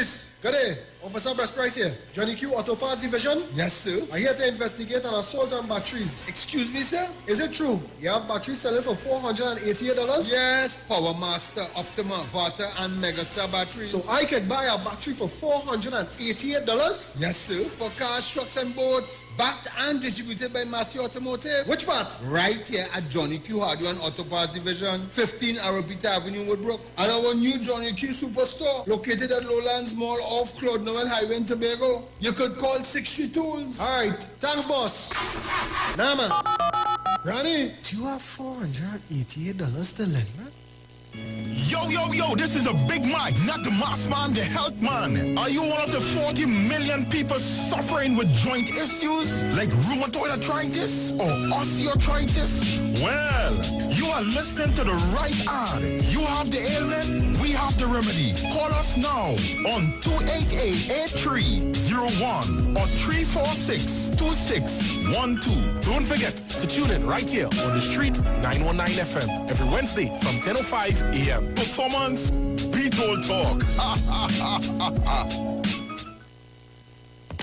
Police, good day. Officer Best Price here. Johnny Q Auto Parts Division. Yes, sir. I'm here to investigate an assault on batteries. Excuse me, sir? Is it true you have batteries selling for $488? Yes, Power Master, Optima, Vata, and Megastar batteries. So I can buy a battery for $488? Yes, sir. For cars, trucks, and boats. Backed and distributed by Massey Automotive. Which part? Right here at Johnny Q Hardware and Auto Parts Division, 15 Arrowbita Avenue, Woodbrook. And our new Johnny Q Superstore, located at Lowlands Mall off Claude Noel Highway in Tobago. You could call 60 Tools. All right. Thanks, boss. Nah, man. Granny, Do you have $488 to lend, man? Yo, this is a Big Mike, not the mass man, the health man. Are you one of the 40 million people suffering with joint issues like rheumatoid arthritis or osteoarthritis? Well, you are listening to the right ad. You have the ailment, we have the remedy. Call us now on 288-8301 or 346-2612. Don't forget to tune in right here on the street 919 FM every Wednesday from 10:05 a.m. Performance, beat all talk.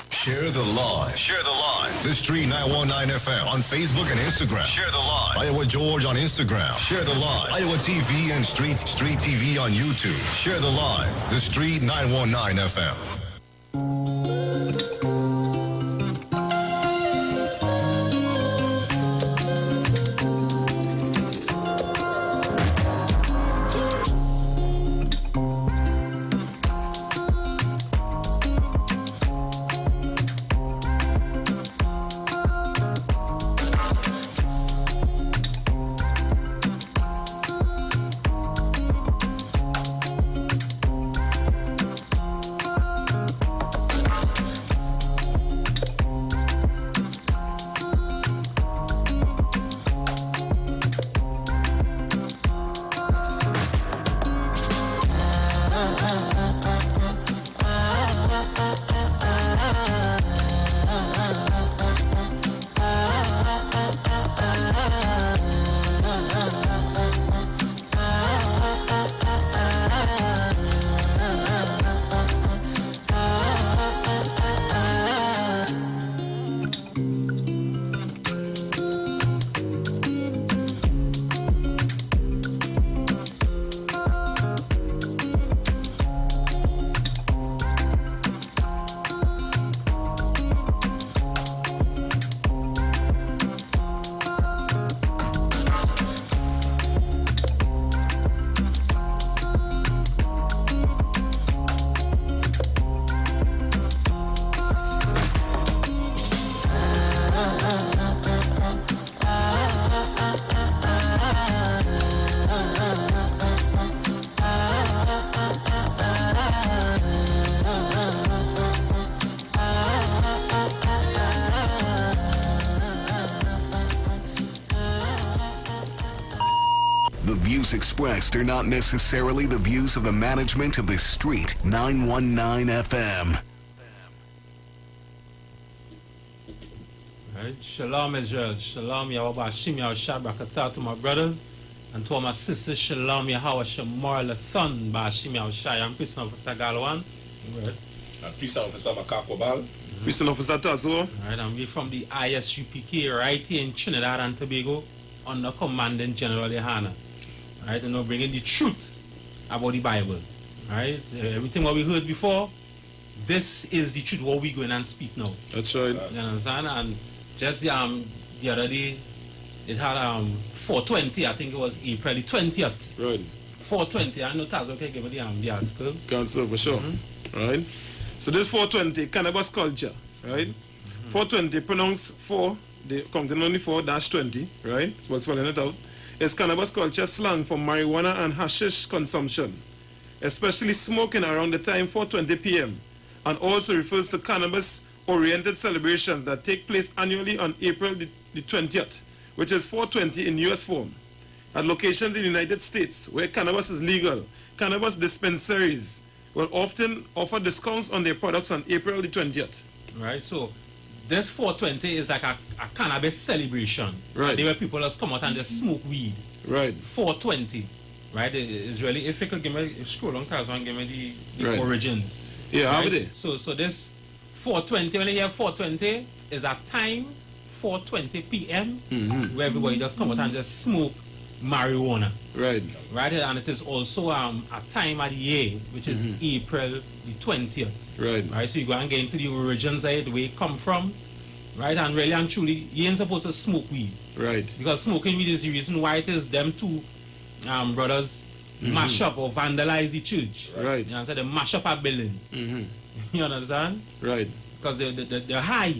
Share the live. Share the live. The Street 919 FM on Facebook and Instagram. Share the live. Iowa George on Instagram. Share the live. Iowa TV and Street TV on YouTube. Share the live. The Street 919 FM. Expressed are not necessarily the views of the management of the Street 919 FM. Right. Shalom Israel, Shalom Yahweh Hashem Yahushua Barakatah to my brothers and to all my sisters. Shalom Yahweh Shemar Lathan Ba'Hashem Yahushua. I'm Peace Officer Galwan. Peace Officer Makakwabal. Peace Officer Tazo. Right, and we're from the ISUPK right here in Trinidad and Tobago under Commandant General Yohana. Right, and now bringing the truth about the Bible. Right, everything what we heard before, this is the truth what we going and speak now. That's right. You understand? And just the other day, it had 420. I think it was April the 20th. Right. 420. I know Tazo can give me the article. Council for sure. Right. So this 420 cannabis culture. Right. 420 pronounced 4. They counting only 4-20. Right. So what's spelling it out. Is cannabis culture slang for marijuana and hashish consumption, especially smoking around the time 4:20 p.m. and also refers to cannabis-oriented celebrations that take place annually on April the 20th, which is 4:20 in U.S. form. At locations in the United States where cannabis is legal, cannabis dispensaries will often offer discounts on their products on April the 20th. Right, so this 420 is like a cannabis celebration. Right. Where people just come out and just smoke weed. Right. 420. Right? It's really, if you could give me, scroll on Tazo and give me the right. origins. Yeah, how Right? they? So this 4:20, when you hear 4:20, is a time 4:20 p.m. Where everybody just come out and just smoke marijuana. Right. Right, and it is also a time of the year, which is April the 20th. Right. Right, so you go and get into the origins of it, where it come from. Right, and really and truly, you ain't supposed to smoke weed. Right. Because smoking weed is the reason why it is them two brothers mash up or vandalize the church. Right. You understand? They mash up a building. You understand? Right. Because they're high.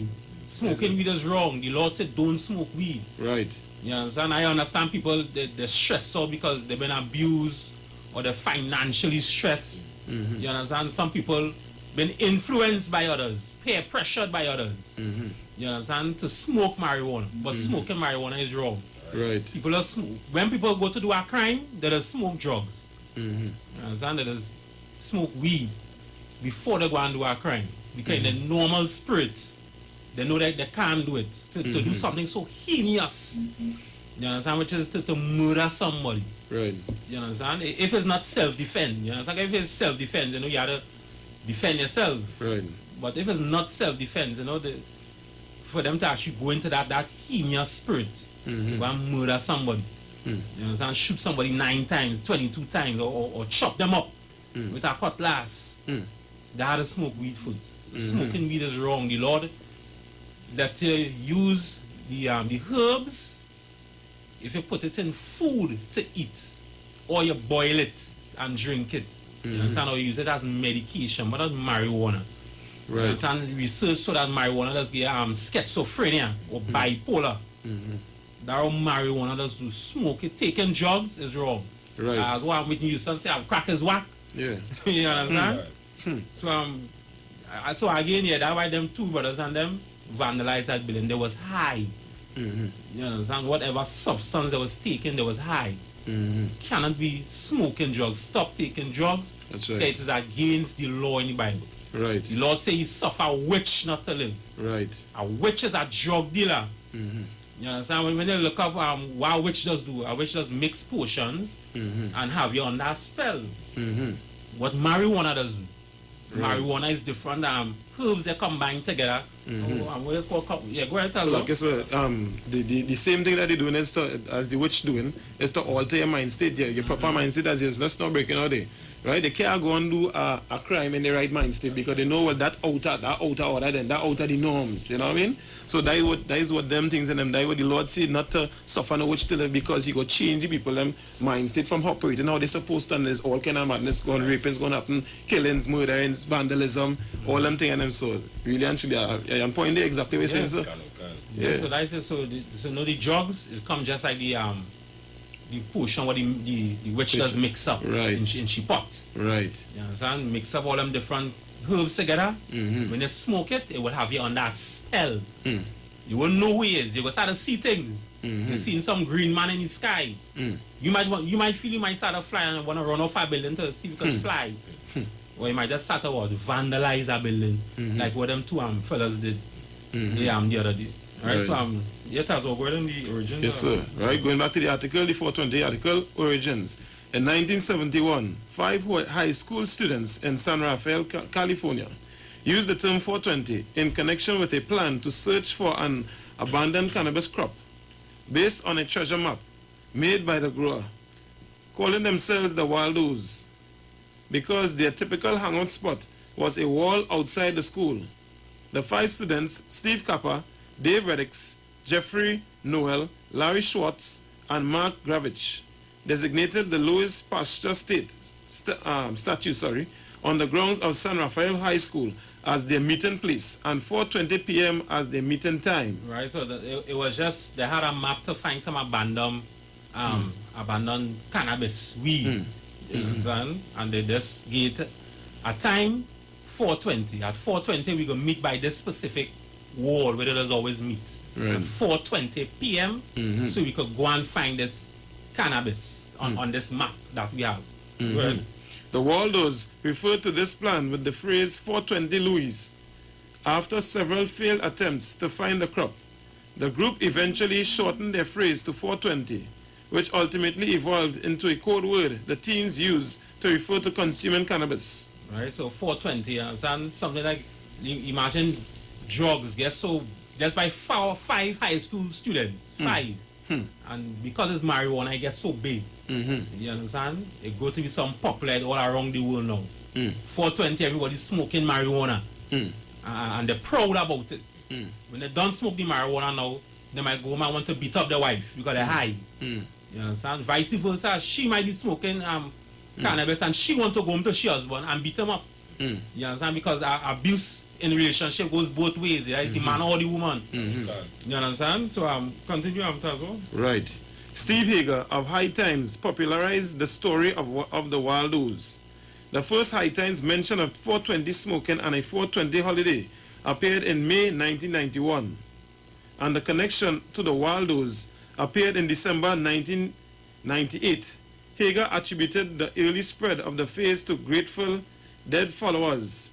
Smoking weed is wrong. The Lord said don't smoke weed. Right. You understand? I understand people, they're stressed out because they've been abused or they're financially stressed. You understand? Some people been influenced by others, peer pressured by others. You understand? To smoke marijuana. But smoking marijuana is wrong. Right. People are smoke. When people go to do a crime, they just smoke drugs. You understand? They just smoke weed before they go and do a crime. Because in the normal spirit, they know that they can't do it. To do something so heinous. You understand? Which is to murder somebody. Right. You understand? If it's not self-defense, you understand? If it's self-defense, you know, you have to defend yourself. Right. But if it's not self-defense, you know, for them to actually go into that heinous spirit, to go and murder somebody, you understand? Shoot somebody 9 times, 22 times, or chop them up with a cutlass. They had to smoke weed first. Smoking weed is wrong. The Lord that you use the herbs, if you put it in food to eat, or you boil it and drink it, you understand, or you use it as medication, but not marijuana. You Right. understand? Research so that marijuana does get schizophrenia or bipolar. That how marijuana does do. Smoke it, taking drugs is wrong. Right. As what I'm with you say, crack is whack. Yeah. You understand? So again, yeah, that's why them two brothers and them vandalized that building. They was high. You understand? Whatever substance they was taking, they was high. Cannot be smoking drugs. Stop taking drugs. That's right. It is against the law in the Bible. Right. The Lord say he suffer a witch not to live. Right. A witch is a drug dealer. You understand? When you look up what a witch does do, a witch does mix potions and have you under a spell. What marijuana does do. Right. Marijuana is different. Herbs they combine together. What is called? Yeah, go ahead, tell So them. like I said, the same thing that they're doing is as the witch doing is to alter your mind state, your proper mind state as is. Let's not break it out there. Right? They can't go and do a crime in the right mind state because they know what that outer order then, that outer the norms. You know what I mean? So that is what them things in them, that is what the Lord said, not to suffer no witch to live, because he go change the people them mind state from operating how they supposed to, and there's all kind of madness going, raping's going to happen, killings, murderings, vandalism, all them things and them. So really and truly, I'm pointing there exactly what you're saying, sir. Yeah. So that's it. So the drugs it come just like the potion what the witch does mix up Right. in she pot. Right. You understand? Mix up all them different herbs together. When you smoke it, it will have you under a spell. You won't know who he is. You will start to see things. You're seeing some green man in the sky. You might feel you might start to fly and want to run off a building to see if you can fly. Or you might just start to vandalize a building like what them two fellas did the other day. Right. So you tell us what going on the origins. Yes, sir. Right, going back to the article, the 420 article, origins. In 1971, 5 high school students in San Rafael, California, used the term 420 in connection with a plan to search for an abandoned cannabis crop based on a treasure map made by the grower, calling themselves the Waldos, because their typical hangout spot was a wall outside the school. The 5 students, Steve Kappa, Dave Reddix, Jeffrey Noel, Larry Schwartz, and Mark Gravich, designated the Louis Pasteur statue on the grounds of San Rafael High School as their meeting place, and 4:20 p.m. as their meeting time. Right, so it was just, they had a map to find some abandoned cannabis weed. You understand? And they just gave a time, 4:20. At 4:20, we going to meet by this specific wall where they always meet. Right. At 4:20 p.m., so we could go and find this cannabis on this map that we have. Right. The Waldos referred to this plan with the phrase 420 Louis. After several failed attempts to find the crop, the group eventually shortened their phrase to 420, which ultimately evolved into a code word the teens used to refer to consuming cannabis. right? So 420, you understand? Something like, imagine drugs get so, just by five high school students, five. And because it's marijuana, it gets so big. You understand? It go to be some popular all around the world now. 420, everybody's smoking marijuana. And they're proud about it. When they don't smoke the marijuana now, they might go home and want to beat up their wife because they're high. You understand? Vice versa, she might be smoking cannabis and she want to go home to her husband and beat him up. You understand? Because abuse in relationship goes both ways. Yeah? It's the man or the woman. You understand? So continue after as well. Right. Steve Hager of High Times popularized the story of the Waldos. The first High Times mention of 420 smoking and a 420 holiday appeared in May 1991. And the connection to the Waldos appeared in December 1998. Hager attributed the early spread of the phrase to Grateful Dead followers.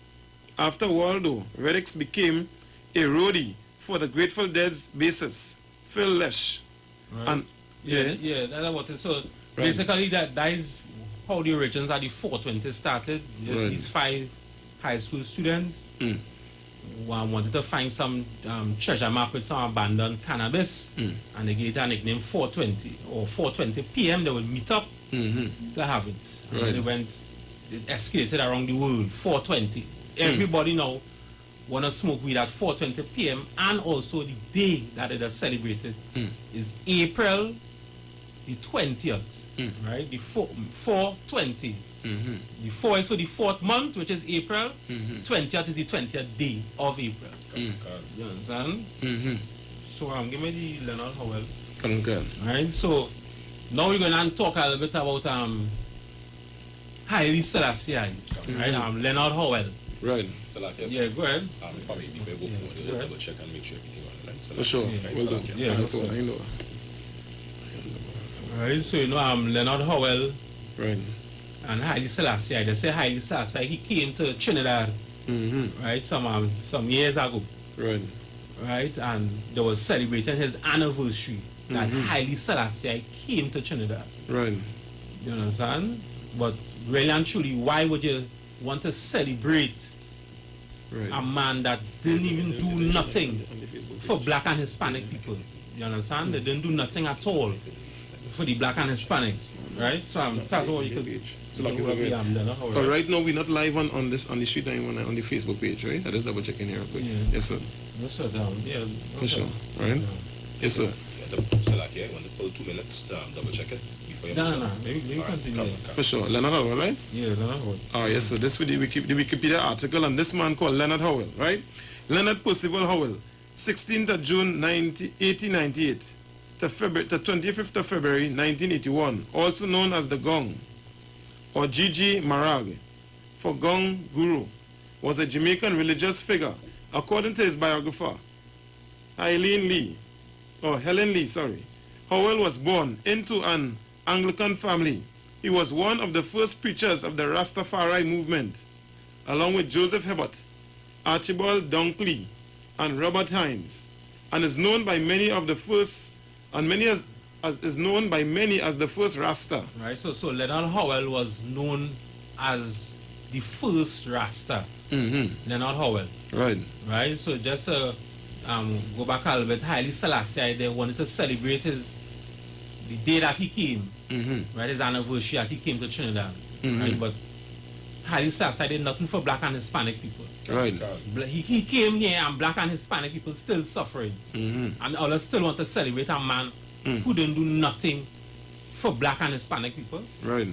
After Waldo, Reddix became a roadie for the Grateful Dead's bassist, Phil Lesh. Right. And that's what it is. So basically that is how the origins of the 420 started. These five high school students wanted to find some treasure map with some abandoned cannabis, and they gave it a nickname 420 or 420 p.m. They would meet up to have it. And they went, it escalated around the world. 420. Everybody now want to smoke weed at 4:20 p.m. and also the day that it is celebrated is April the 20th, right? The 4:20. The 4 is for the 4th month, which is April. 20th is the 20th day of April. You understand? So give me the Leonard Howell. Right. So now we're going to talk a little bit about Haile Selassie, right? Leonard Howell. Right. Yeah, go ahead. Before we go forward, double check and make sure everything on the line. For sure. Well done. Yeah, I know. Right, so Leonard Howell Right. and Haile Selassie. They say Haile Selassie, he came to Trinidad, right, some years ago. Right. Right, and they were celebrating his anniversary that Haile Selassie came to Trinidad. Right. You understand? But really and truly, why would you want to celebrate a man that didn't even do nothing for black and Hispanic people? You understand? They didn't do nothing at all for the black and Hispanics, right? So that's all you could. But right now we're not live on the street on the Facebook page, right? I just double checking here real quick. Yes, sir. Yes, sir. Yeah. For sure. Right? Yes, sir. So like here, when the full 2 minutes, double check it before you. No. Maybe continue. For sure. Leonard Howell, right? Yeah, Leonard Howell. Oh, yes, sir. This with the Wikipedia article on this man called Leonard Howell, right? Leonard Percival Howell, 16th of June 1898 to 25th of February 1981, also known as the Gong, or Gigi Marag, for Gong Guru, was a Jamaican religious figure. According to his biographer, Helen Lee, Howell was born into an Anglican family. He was one of the first preachers of the Rastafari movement, along with Joseph Hebert, Archibald Dunkley, and Robert Hines, and is known by many as the first Rasta. Right. So Leonard Howell was known as the first Rasta. Leonard Howell. Right. Right. So just go back a little bit. Haile Selassie, they wanted to celebrate the day that he came. Right. His anniversary that he came to Trinidad. Right. But Haile Selassie did nothing for black and Hispanic people. Right. He came here and black and Hispanic people still suffering. And others still want to celebrate a man who didn't do nothing for black and Hispanic people. Right.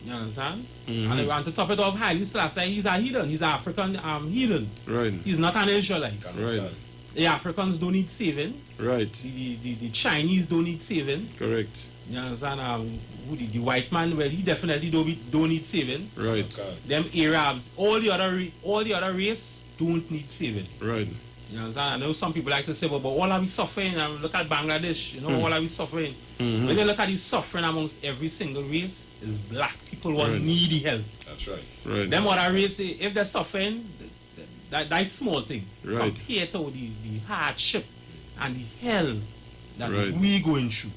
You understand? And to top it off, Haile Selassie, he's a heathen. He's an African heathen. Right. He's not an Israelite. Right. The Africans don't need saving. Right. The Chinese don't need saving. Correct. You understand? The white man, well, he definitely don't need saving. Right. Them Arabs, all the other race don't need saving. Right. You understand? I know some people like to say, but all are we suffering? Look at Bangladesh, all are we suffering? When you look at the suffering amongst every single race, is black people who need help. That's right. Right. Them other race, if they're suffering, that's small thing. Right. Compared to the hardship and the hell that Right. we going through.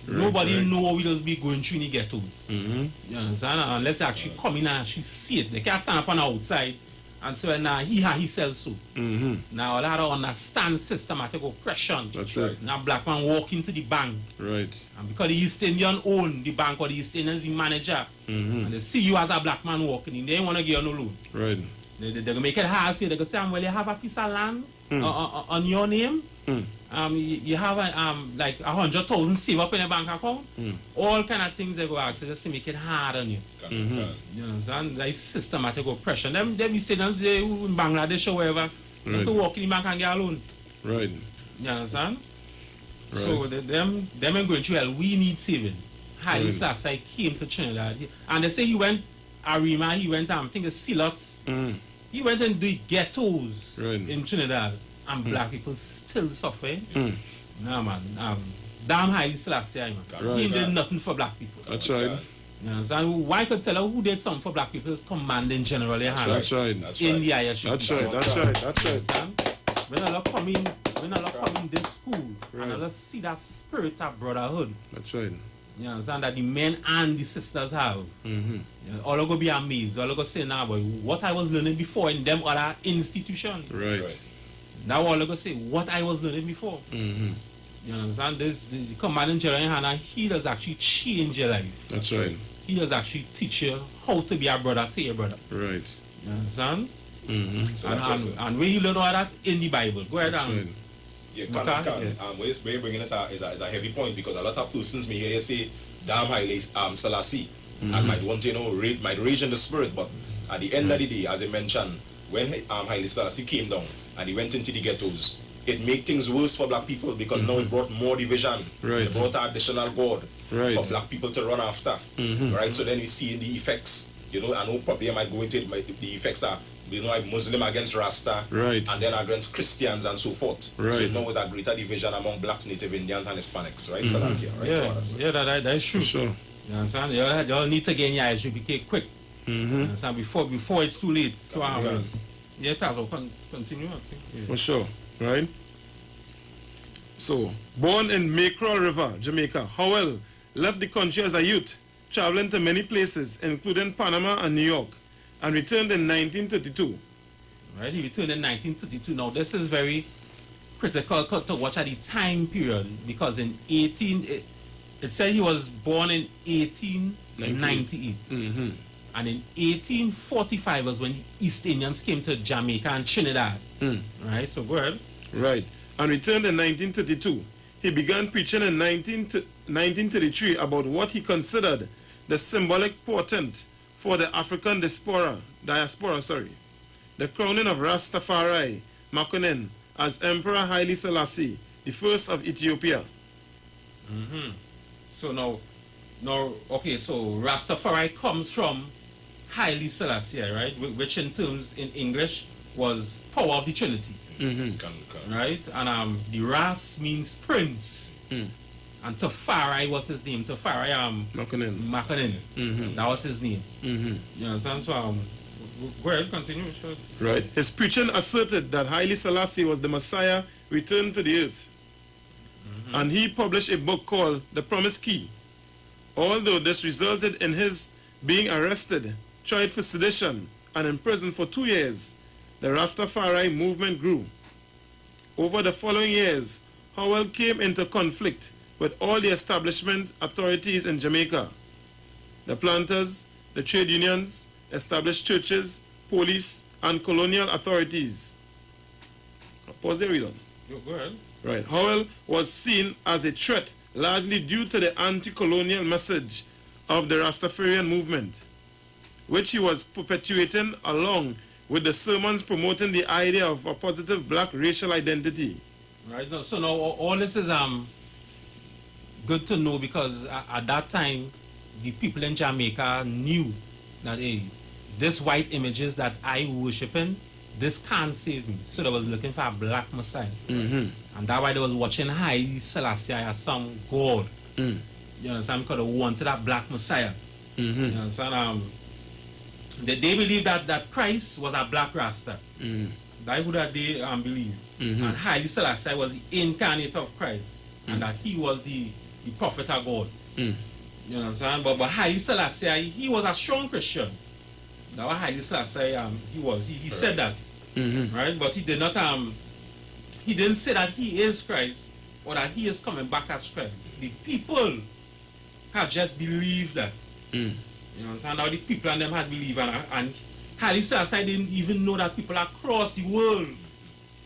Nobody right. know what we just be going through in the ghettos. Mm-hmm. You understand? Unless they actually come in and actually see it. They can't stand up on the outside and say, well, nah, he sells so. Mm-hmm. Now, they have to understand systematic oppression. That's it. Now, black man walk into the bank. Right. And because the East Indian own the bank or the East Indian is the manager, and they see you as a black man walking in, they don't want to give you no loan. Right. They're going to make it hard for you. They're going to say, well, you have a piece of land on your name. You have like 100,000 saved up in a bank account. All kind of things they go ask you just to make it hard on you. You understand? Like systematic oppression. Them East Indians they, in Bangladesh or wherever, they have to walk in the bank and get a loan. Right. You understand? Right. So them ain't going through hell. We need saving. Haile Right. Selassie came to Trinidad, and they say he went Arima. He went I think the Silots. He went into the ghettos Right. in Trinidad, and black people still suffering. Nah, man. Damn Haile Selassie, man. Right. He did nothing for black people. That's right. You understand? Why could tell her who did something for black people is commanding general That's right. in the ISU. That's right. That's right. That's right. Understand? When I come in this school, Right. and I just see that spirit of brotherhood. That's right. You understand that the men and the sisters have. Mm-hmm. You know, all I go be amazed. All I go say now, boy, what I was learning before in them other institutions. Right. Now all I go say what I was learning before. Mm-hmm. You understand? This the commanding general in Hannah, he does actually change your life. That's right. He does actually teach you how to be a brother to your brother. Right. You understand? Mm-hmm. So And where you learn all that in the Bible. Go ahead That's and right. Yeah, Okay. what you're bringing is a heavy point because a lot of persons may hear you say, damn Haile Selassie, and might want to, might rage in the spirit, but at the end of the day, as I mentioned, when Haile Selassie came down and he went into the ghettos, it made things worse for black people because now it brought more division. Right. It brought an additional God Right. for black people to run after. Right? So then we see the effects. I know probably I might go into it, the effects are, like Muslim against Rasta, Right. and then against Christians and so forth. Right. So now there's a greater division among blacks, Native Indians, and Hispanics, right? So right? that's true. For sure. You understand? You all need to get in your ISUPK quick. Mm-hmm. You understand? Before it's too late. So Yeah. Tazo, continue. I think. Yeah. For sure. Right? So, born in Mackerel River, Jamaica, Howell left the country as a youth, traveling to many places, including Panama and New York, and returned in 1932. Right, he returned in 1932. Now, this is very critical to watch at the time period because in it said he was born in 1898. Mm-hmm. And in 1845 was when the East Indians came to Jamaica and Trinidad. Right, so go ahead. Right. And returned in 1932. He began preaching in 1933 about what he considered the symbolic portent for the African diaspora, the crowning of Rastafari Makonnen as Emperor Haile Selassie, the first of Ethiopia. So now, okay, so Rastafari comes from Haile Selassie, right? Which in terms in English was power of the Trinity. Right? And the Ras means prince. And Tafari was his name. Tafari Makonnen. That was his name. You understand? So go ahead, continue. Sure. Right. His preaching asserted that Haile Selassie was the Messiah returned to the earth. And he published a book called The Promised Key. Although this resulted in his being arrested, tried for sedition, and imprisoned for 2 years, the Rastafari movement grew. Over the following years, Howell came into conflict with all the establishment authorities in Jamaica. The planters, the trade unions, established churches, police, and colonial authorities. Pause there, read on. Go ahead. Right. Howell was seen as a threat largely due to the anti-colonial message of the Rastafarian movement, which he was perpetuating along with the sermons promoting the idea of a positive black racial identity. Right. So now all this is good to know because at that time the people in Jamaica knew that this white images that I worshiping, this can't save me. So they was looking for a black Messiah. And that's why they was watching Haile Selassie as some god. You understand? Because they wanted that black Messiah. You understand? They believed that Christ was a black Rasta. That's who that they believe. And Haile Selassie was the incarnate of Christ. And that he was the the prophet of God. You understand? But Haile Selassie, he was a strong Christian. That was Haile Selassie, he was. He said that. Right? But he did not he didn't say that he is Christ or that he is coming back as Christ. The people had just believed that. You understand? Now the people and them had believed, and Haile Selassie didn't even know that people across the world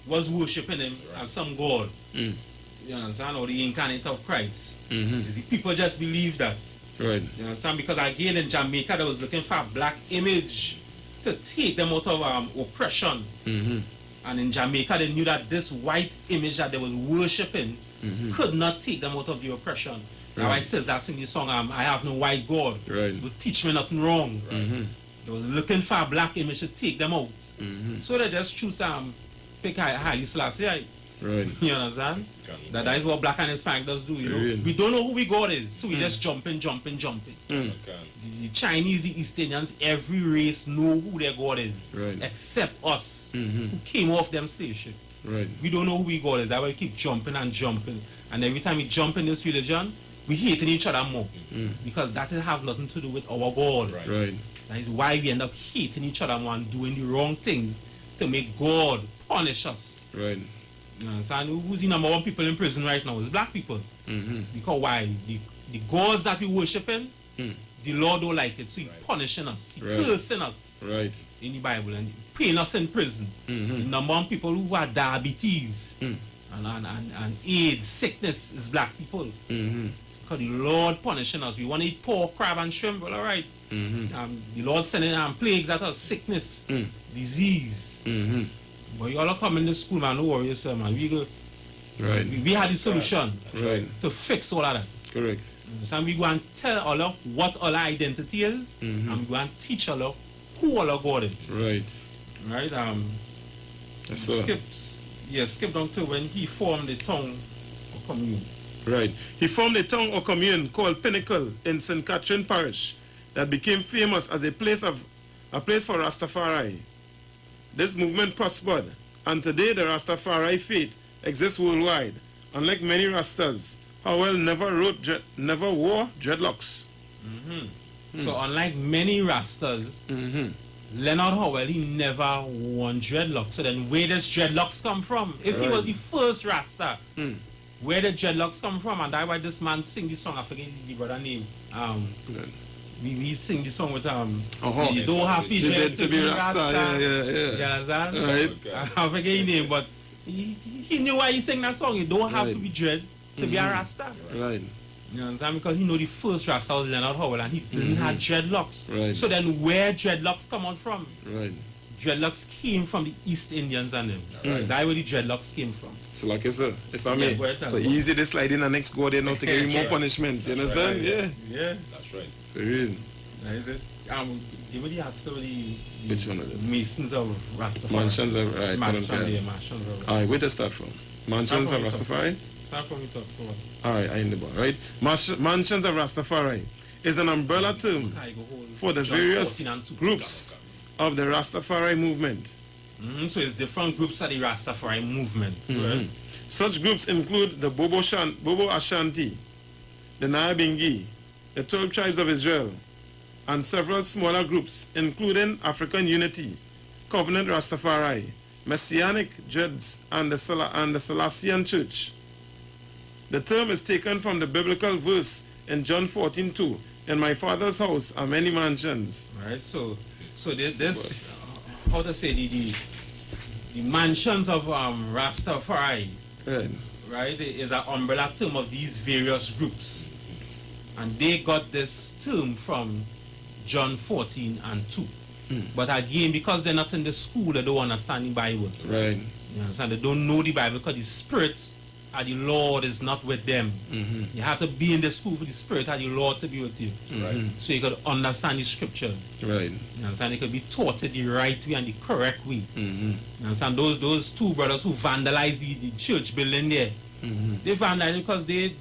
was worshipping him as some God. You understand? Or the incarnate of Christ. The people just believed that. Right. You understand? Because again in Jamaica they was looking for a black image to take them out of oppression. And in Jamaica they knew that this white image that they was worshipping could not take them out of the oppression. Now I says that in the song, I have no white God. Right. Would teach me nothing wrong. They was looking for a black image to take them out. So they just choose pick Haile Selassie. Right. You understand? That is what black and Hispanic does do, you know. Really? We don't know who we God is, so we just jumping. The Chinese, the East Indians, every race know who their God is. Right. Except us, who came off them station. Right. We don't know who we God is. That's why we keep jumping. And every time we jump in this religion, we hating each other more. Because that have nothing to do with our God. Right. That is why we end up hating each other more and doing the wrong things to make God punish us. Right. You understand? Who's the number one people in prison right now? It's black people. Because why? The gods that we worshiping, the Lord don't like it, so He's punishing us. He's cursing us. Right. In the Bible and putting us in prison. The number one people who have diabetes and AIDS, sickness is black people. Because the Lord punishing us. We want to eat pork, crab and shrimp, well, alright. The Lord sending plagues at us, sickness, disease. But you all are coming to school, man, don't worry yourself, man. We had the solution to fix all of that. Correct. So we go and tell Allah what our identity is, and we go and teach Allah who our God is. Right. Right? Skip down to when he formed the tongue of commune. Right. He formed a tongue or commune called Pinnacle in St. Catherine Parish that became famous as a place for Rastafari. This movement prospered, and today the Rastafari faith exists worldwide. Unlike many Rastas, Howell never wore dreadlocks. So unlike many Rastas, Leonard Howell, he never wore dreadlocks. So then where does dreadlocks come from? If he was the first Rasta, where did dreadlocks come from? And that's why this man sing this song, I forget the brother name. We sing this song with you don't have to be Rasta. You understand? Right. I forget his name, but he knew why he sang that song. You don't have to be dread to be a Rasta. Right. You understand? Because he know the first Rasta was Leonard Howell and he didn't have dreadlocks. Right. So then where dreadlocks come out from? Right. Dreadlocks came from the East Indians and them. That's where the dreadlocks came from. So like I said, if I may, so easy to slide in the next God there now to give you more punishment. You understand? Yeah. That's right. For real. That is it. Give me the article Which one of them? Masons of Rastafari. Mansions of Mansions of Alright, where to start from? Mansions of Rastafari? Start from the top. Alright, I in the bar, right? Mansions of Rastafari is an umbrella term for the various groups of the Rastafari movement. So it's different groups of the Rastafari movement. Right? Such groups include the Bobo Ashanti, the Nyabingi, the 12 tribes of Israel, and several smaller groups, including African Unity, Covenant Rastafari, Messianic Dreads, and the Salesian Church. The term is taken from the biblical verse in John 14:2, "In my Father's house are many mansions." Right. So this how to say the mansions of Rastafari, right, is an umbrella term of these various groups, and they got this term from John 14:2. But again, because they're not in the school, they don't understand the Bible. Right. You understand? They don't know the Bible because the Spirit of the Lord is not with them. You have to be in the school for the Spirit of the Lord to be with you. Right. So you could understand the Scripture. Right. You understand? It could be taught it the right way and the correct way. You understand? Those two brothers who vandalized the church building there, they vandalized because the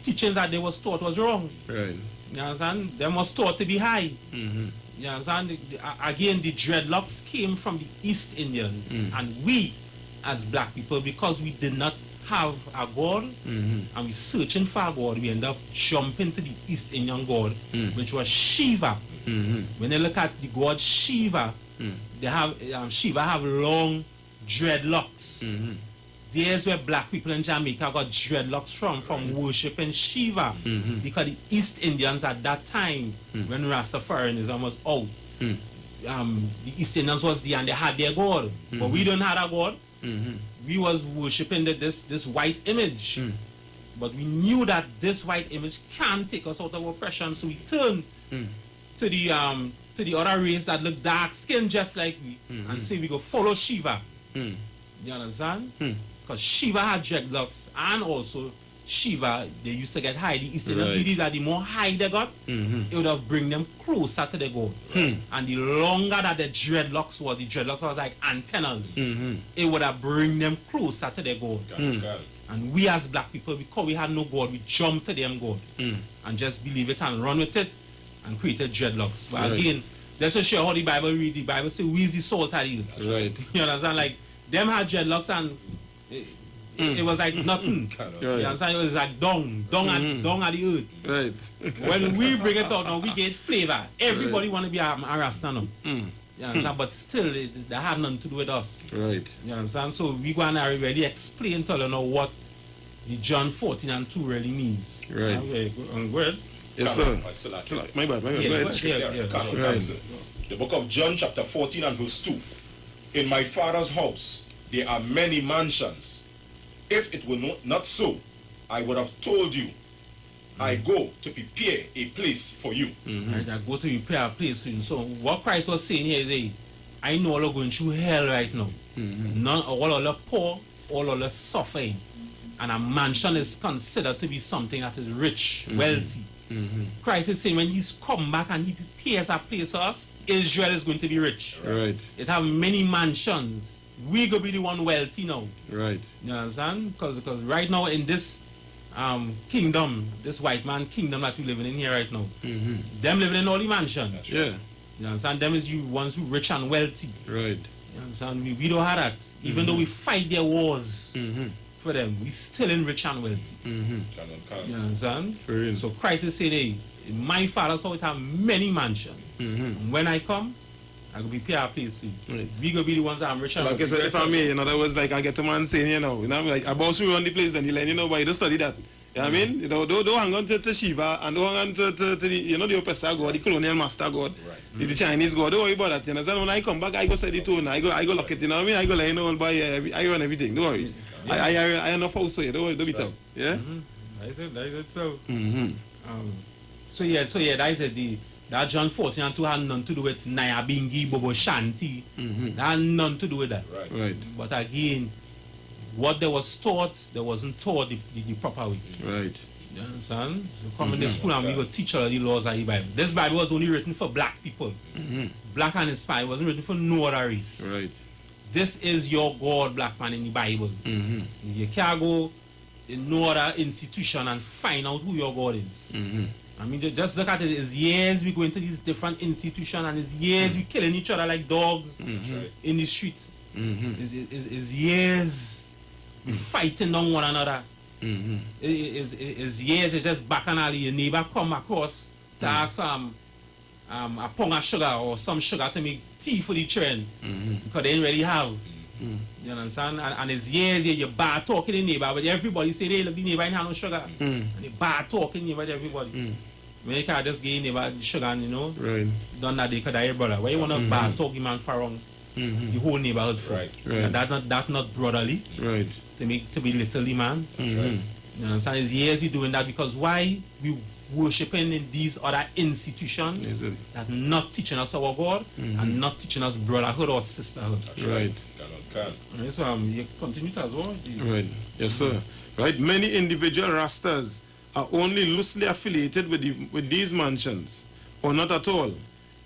teachings that they was taught was wrong. Right. You understand? They was taught to be high. You understand? Again, the dreadlocks came from the East Indians, and we, as black people, because we did not have a god, and we searching for a god, we end up jumping to the East Indian god, which was Shiva. When they look at the god Shiva, they have Shiva have long dreadlocks. There's where black people in Jamaica got dreadlocks from worshiping Shiva, because the East Indians at that time, when Rastafarianism was out, the East Indians was there and they had their god, but we don't have a god. We was worshiping this white image, but we knew that this white image can take us out of oppression, so we turned to the other race that look dark skinned just like we, and say we go follow Shiva. You understand? Because Shiva had dreadlocks, and also Shiva, they used to get high. The East Indians believe that the more high they got, it would have bring them closer to the god. And the longer that the dreadlocks was like antennas, it would have bring them closer to the god. And we as black people, because we had no god, we jumped to them god and just believe it and run with it and created dreadlocks. But again, let's just show how the Bible read. The Bible say we is the salt of the earth. You understand? Like them had dreadlocks and it was like nothing. You understand? It was like dung at the earth. When we bring it out now, we get flavor. Everybody want to be a Rasta now. You understand? But still, they have nothing to do with us. You understand? So we going to really explain to you know what the John 14:2 really means. Okay, go ahead. Yes, sir. My bad. Go ahead. The book of John chapter 14 and verse 2. In my Father's house there are many mansions. If it were not so, I would have told you. I go to prepare a place for you. Right, I go to prepare a place for you. So what Christ was saying here is, I know all are going through hell right now. All are poor, all are suffering. And a mansion is considered to be something that is rich, wealthy. Christ is saying when he's come back and he prepares a place for us, Israel is going to be rich. It have many mansions. We go be the one wealthy now. You understand? Because right now in this kingdom, this white man kingdom that we living in here right now, them living in all the mansions. You understand? Them is you ones who rich and wealthy. You understand? We don't have that. Even though we fight their wars for them, we still in rich and wealthy. You understand? So Christ is saying, hey, in my Father's house have many mansions. When I come, I will prepare a place for you. We go be the ones that I'm rich and wealthy. So if I may, in other words, like I get a man saying, you know, like about to run the place, then you learn, you know, but you don't study that. You know what I mean? You know, don't hang on to Shiva and don't hang on to the, you know, the oppressor god, the colonial master god, the Chinese god. Don't worry about that. You understand? When I come back, I go study too. I go look it. You know what I mean? I go learn all by I run everything. Don't worry. I enough house for you. Don't be tough. Yeah. I said so. So yeah, that is it. That John 14:2 had nothing to do with Nyabingi, Bobo Shanti. That had nothing to do with that. But again, what they was taught, they wasn't taught the proper way. You understand? So come in the school and we go teach all the laws of the Bible. This Bible was only written for black people. Black and Hispanic. It wasn't written for no other race. This is your God, black man, in the Bible. You can't go in no other institution and find out who your God is. I mean, just look at it. It's years we go into these different institutions and it's years we killing each other like dogs in the streets. It's years we fighting on one another. It's years it's just back and all your neighbor come across to ask for a pound of sugar or some sugar to make tea for the children because they didn't really have. You understand? And it's years you bad talking the neighbor, but everybody say they look the neighbor ain't have no sugar. And they bad talking neighbor to everybody. When you can't just give neighbor sugar and you know, done that they could die brother. Why you want to bad talk man for wrong? The whole neighborhood for and that's not brotherly. To be literally man. You understand? It's years we doing that because why we worshiping in these other institutions that not teaching us our God and not teaching us brotherhood or sisterhood. So you continue to as well. Yes, sir. Many individual Rastas are only loosely affiliated with these mansions, or not at all.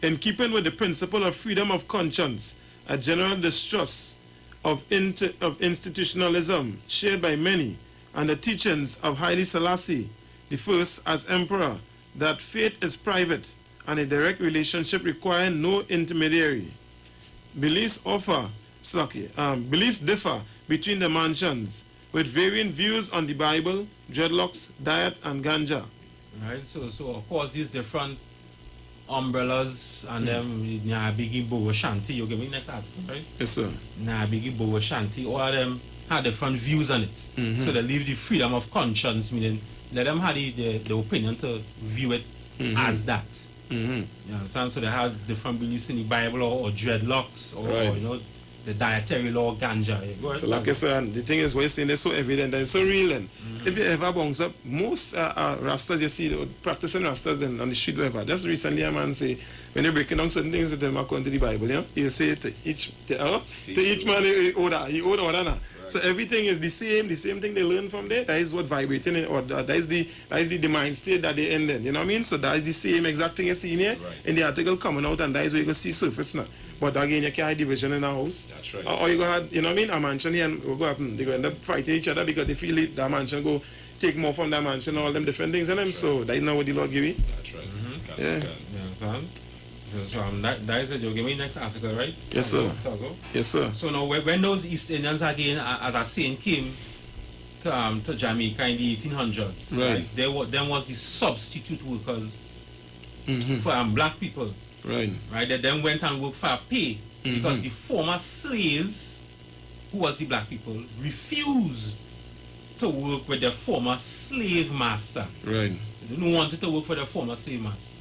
In keeping with the principle of freedom of conscience, a general distrust of institutionalism shared by many, and the teachings of Haile Selassie the first as emperor, that faith is private and a direct relationship requiring no intermediary. Beliefs differ between the mansions, with varying views on the Bible, dreadlocks, diet, and ganja. Right, so of course these different umbrellas and them Biggie Bogo Shanti, you give me next article, right? Yes, sir. Biggie Bogo Shanti, all of them had different views on it. So they leave the freedom of conscience, meaning let them have the opinion to view it as that. You understand? So they have different beliefs in the Bible or dreadlocks or you know the dietary law ganja. So like I said, the thing is what you're saying is so evident and it's so real. And if you ever bounce up, most Rastas you see practicing Rastas then on the street whatever. Just recently a man say when you're breaking down certain things with them according to the Bible, you know, he'll say to each man he order now. So everything is the same thing they learn from there. That is what vibrating or that is the mind state that they end in. You know what I mean? So that is the same exact thing you see in here in the article coming out, and that is where you can see surface now. But again, you can't have division in a house. That's right. Or you go have, you know what I mean, a mansion here and what go happen? They go end up fighting each other because they feel it, that mansion go take more from that mansion, all them different things in them. So that is not what the Lord give you. That's right. Yeah. You understand? So that is it. You give me next article, right? Yes, sir. Yes, sir. So now when those East Indians again, as I saying, came to Jamaica in the 1800s, right? There was the substitute workers for black people. Right. They then went and worked for pay because the former slaves, who was the black people, refused to work with their former slave master. Right. They didn't want to work for their former slave master.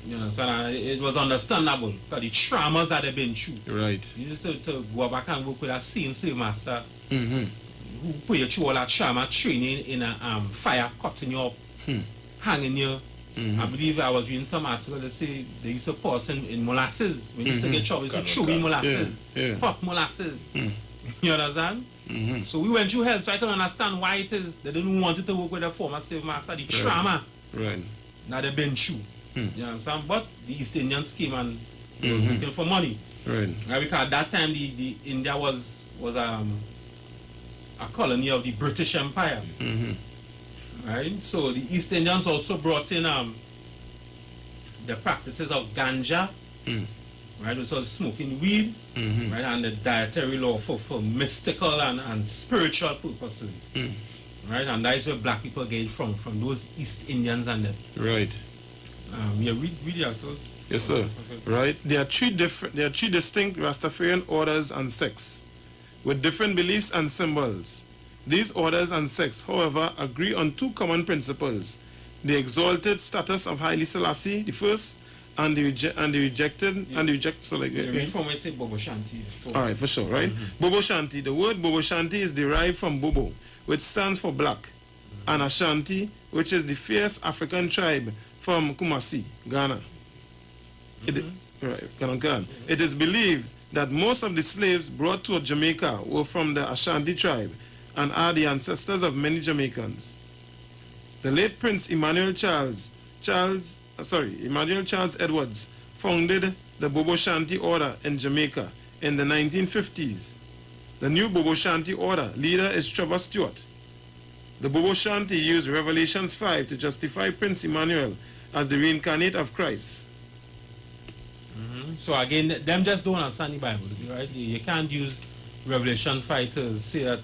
You know, so it was understandable because the traumas that they've been through. Right. You used to go back and work with that same slave master who put you through all that trauma training in a fire, cutting you up, hanging you. I believe I was reading some article that say they used to pour us in molasses. When you used to get trouble, they used to throw in molasses, hot molasses. You understand? So we went through hell, so I can understand why it is they didn't want it to work with their former slave master, the trauma that they've been through. You understand? But the East Indians came and was looking for money. Right. Because at that time the India was a colony of the British Empire. Right? So the East Indians also brought in the practices of ganja, right? Which was smoking weed, right? And the dietary law for mystical and spiritual purposes. Right? And that is where black people get it from those East Indians and them. Right. Yeah, read the articles. Yes, sir. Right. There are three distinct Rastafarian orders and sects with different beliefs and symbols. These orders and sects, however, agree on two common principles: the exalted status of Haile Selassie the first, and the rejected. So like. Read from where say Bobo Shanti. All right, for sure, right? Bobo Shanti. The word Bobo Shanti is derived from Bobo, which stands for black, and Ashanti, which is the fierce African tribe from Kumasi, Ghana. It is believed that most of the slaves brought to Jamaica were from the Ashanti tribe and are the ancestors of many Jamaicans. The late Prince Emmanuel Charles Edwards founded the Bobo Shanti Order in Jamaica in the 1950s. The new Bobo Shanti Order leader is Trevor Stewart. The Bobo Shanti used Revelations 5 to justify Prince Emmanuel as the reincarnate of Christ. So again, them just don't understand the Bible, right? You can't use Revelation 5 to say that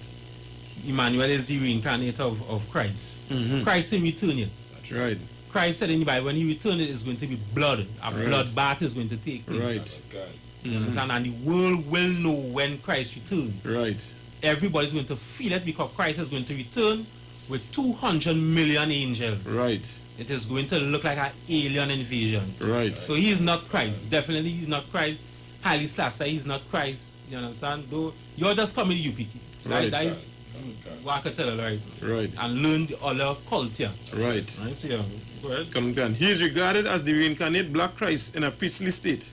Emmanuel is the reincarnate of Christ. Christ him return it. That's right. Christ said in the Bible, when he returns it, it's going to be blood. A bloodbath is going to take place. Right. You understand? And the world will know when Christ returns. Right. Everybody's going to feel it because Christ is going to return with 200 million angels. Right. It is going to look like an alien invasion. Right. So he is not Christ. Definitely he's not Christ. Haile Selassie, he's not Christ. You understand? Though you're just coming to UPT. Right. That is what I can tell you, right? Right. And learn the other culture. Right. Right. So yeah, go ahead. Come on. He is regarded as the reincarnate Black Christ in a priestly state.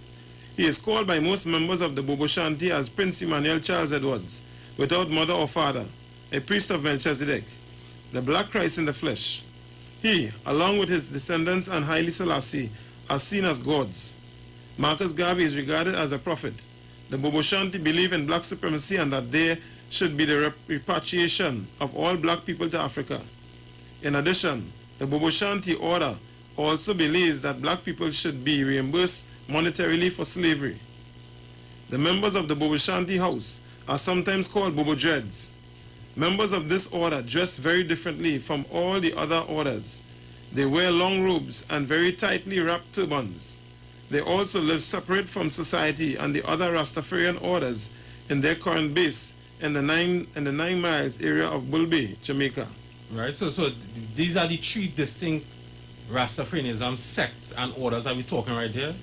He is called by most members of the Bobo Shanti as Prince Emmanuel Charles Edwards, without mother or father, a priest of Melchizedek, the Black Christ in the flesh. He, along with his descendants and Haile Selassie, are seen as gods. Marcus Garvey is regarded as a prophet. The Bobo Shanti believe in black supremacy and that there should be the repatriation of all black people to Africa. In addition, the Bobo Shanti order also believes that black people should be reimbursed monetarily for slavery. The members of the Bobo Shanti house are sometimes called Bobo Dreads. Members of this order dress very differently from all the other orders. They wear long robes and very tightly wrapped turbans. They also live separate from society and the other Rastafarian orders in their current base in the 9 miles area of Bull Bay, Jamaica. Right, so these are the three distinct Rastafarianism sects and orders that we're talking right here.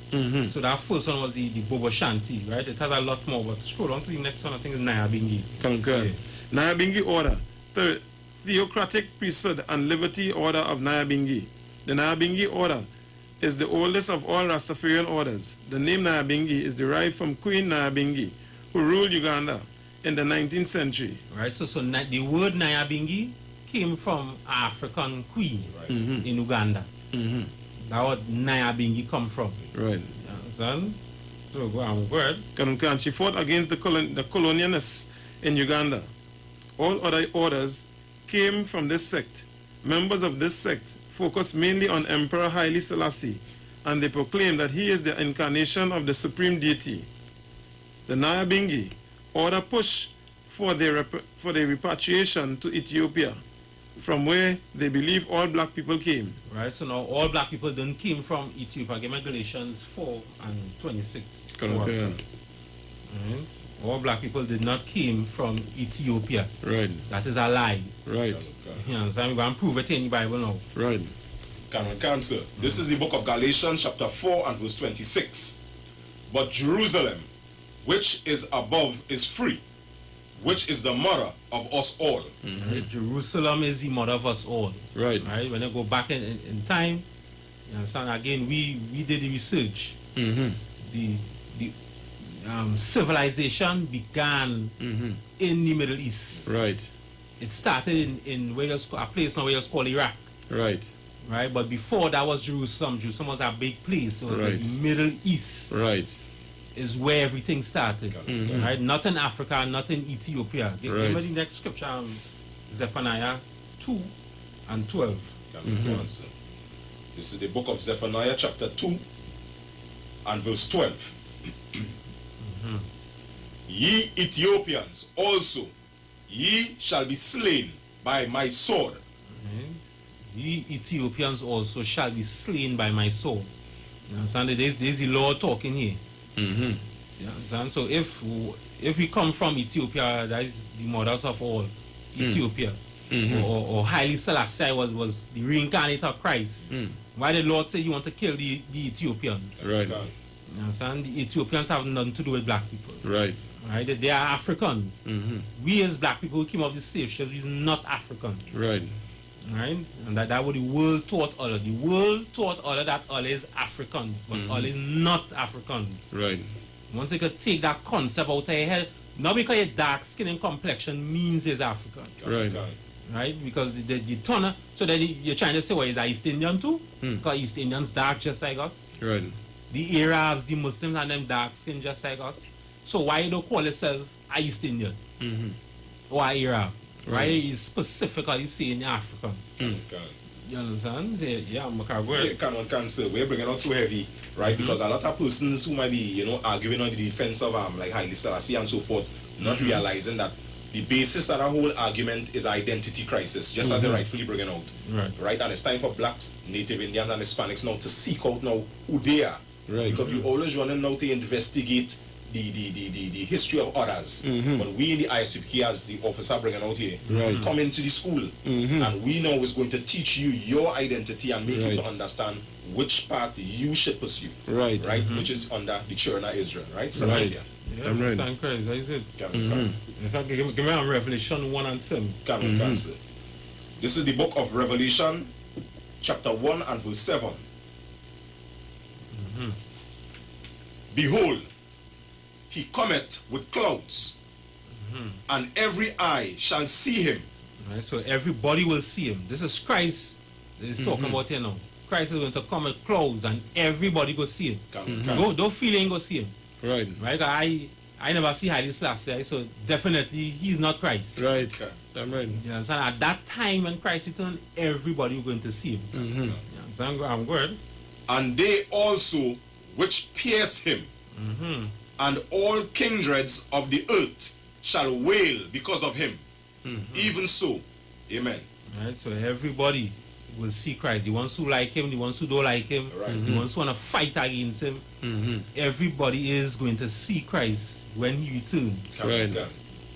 So that first one was the Bobo Shanti, right? It has a lot more, but scroll on to the next one, I think is Nyabingi. Concur. Nyabingi order. Third, Theocratic Priesthood and Liberty Order of Nyabingi. The Nyabingi order is the oldest of all Rastafarian orders. The name Nyabingi is derived from Queen Nyabingi, who ruled Uganda in the 19th century. Right, so the word Nyabingi came from African queen in Uganda. That's what Nyabingi come from. Right. You understand? So go on, go ahead. She fought against the colonialists in Uganda. All other orders came from this sect. Members of this sect focus mainly on Emperor Haile Selassie, and they proclaim that he is the incarnation of the supreme deity. The Nyabingi order push for their repatriation to Ethiopia, from where they believe all black people came. Right, so now all black people then came from Ethiopia. Give me Galatians 4 and 26. Correct. Right. All black people did not came from Ethiopia. Right. That is a lie. Right. You understand? We're going to prove it in the Bible now. Right. Cancer. This is the book of Galatians chapter 4 and verse 26. But Jerusalem, which is above, is free, which is the mother of us all. Right? Jerusalem is the mother of us all. Right. Right? When you go back in time, you understand, again, we did the research. The civilization began in the Middle East. Right. It started in a place now where it's called Iraq. Right. Right, but before that was Jerusalem. Jerusalem was a big place. It was Right. the Middle East. Right. Is where everything started. Right, not in Africa, not in Ethiopia. Give me the next scripture, Zephaniah 2 and 12. This is the book of Zephaniah chapter 2 and verse 12. Ye Ethiopians also, ye shall be slain by my sword. Ye Ethiopians also shall be slain by my sword. You understand? There's the Lord talking here. You understand? So if we come from Ethiopia, that is the mothers of all Ethiopia, or Haile Selassie was the reincarnate of Christ. Why the Lord say you want to kill the Ethiopians? Right. You understand? The Ethiopians have nothing to do with black people. Right. Right? They are Africans. We as black people who came off the slave ships is not Africans. Right. Right? And that what the world taught all of. The world taught all of that all is Africans, but all is not Africans. Right. Once you could take that concept out of your head, not because your dark skin and complexion means is African. Right. Right? Because the tunnel, so that you're trying to say, well, is that East Indian too? Because East Indians dark just like us. Right. The Arabs, the Muslims, and them dark skin just like us. So why you don't call yourself a East Indian? Or a Arab? Right? It's specifically saying African. You understand? Yeah, I'm Cancer. We're bringing out so heavy, right? Because a lot of persons who might be, arguing on the defense of like Haile Selassie and so forth, not realizing that the basis of the whole argument is identity crisis, just as they rightfully bringing out. Right? And it's time for blacks, Native Indians, and Hispanics now to seek out now who they are. Right. Because you always running now to investigate the history of others. But we in the ISUPK, as the officer bringing out here, come into the school and we now is going to teach you your identity and make you to understand which path you should pursue. Right. Which is under the children of Israel. Right? So Yeah, I'm crazy. That is it. Give me a Revelation 1 and 7. This is the book of Revelation, chapter 1 and verse 7. Behold, he cometh with clouds, and every eye shall see him. Right, so everybody will see him. This is Christ that is talking about here now. Christ is going to come with clouds, and everybody go see him. Don't feel ain't go see him. Right. Right? I never see Haile Selassie, so definitely he's not Christ. Right. That's right. You understand? At that time when Christ returned, everybody was going to see him. You understand? I'm good. And they also which pierced him, and all kindreds of the earth shall wail because of him. Even so, amen. Right, so everybody will see Christ. The ones who like him, the ones who don't like him, the ones who want to fight against him. Everybody is going to see Christ when he returns. Right.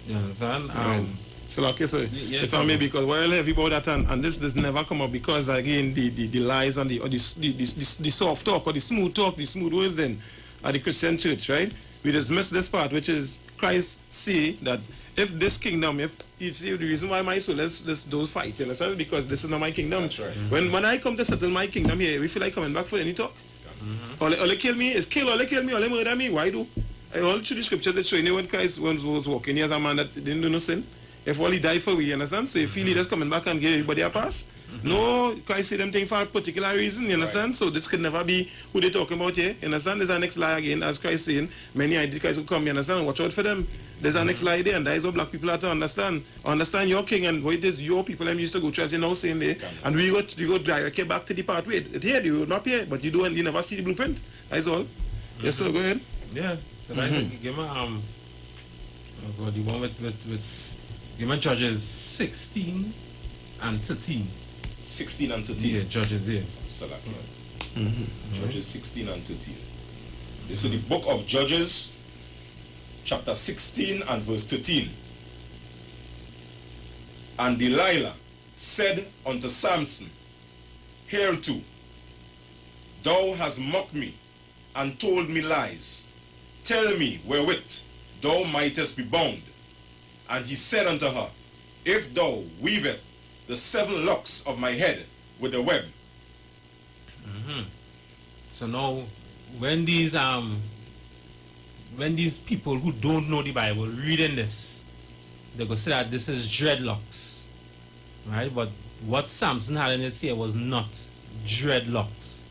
You understand? Right. So like you say, if I may, because well, everybody that and this never come up because again the lies and the soft talk or the smooth talk, the smooth words then at the Christian church, right? We just miss this part, which is Christ say that if this kingdom, if you see the reason why my soul let's don't fight, you understand? Because this is not my kingdom. That's right. When I come to settle my kingdom here, we feel like coming back for any talk. All they kill me is kill, all they kill me, all they murder me. Why do? All through the scripture that show you when Christ was walking, he as a man that didn't do no sin. If all he died for we, you understand? So you feel he just coming back and give everybody a pass? No, Christ say them thing for a particular reason, you understand? So this could never be who they talking about here, you understand? There's our next lie again, as Christ saying, many Christ will come, you understand? Watch out for them. There's our next lie there, and that is what black people have to understand. Understand your king and what it is your people them used to go through, as you know, saying there. And we go directly back to the part where it here, you not here, but you never see the blueprint. That's all. Yes, sir, go ahead. Yeah, so like, give me, oh God, the one with give me Judges 16 and 13. 16 and 13. Yeah, Judges, yeah. Judges 16 and 13. This is the book of Judges, chapter 16 and verse 13. And Delilah said unto Samson, Hereto, thou hast mocked me and told me lies. Tell me wherewith thou mightest be bound. And he said unto her, If thou weavest the 7 locks of my head with a web. So now, when these people who don't know the Bible reading this, they go say that this is dreadlocks, right? But what Samson had in his ear was not dreadlocks.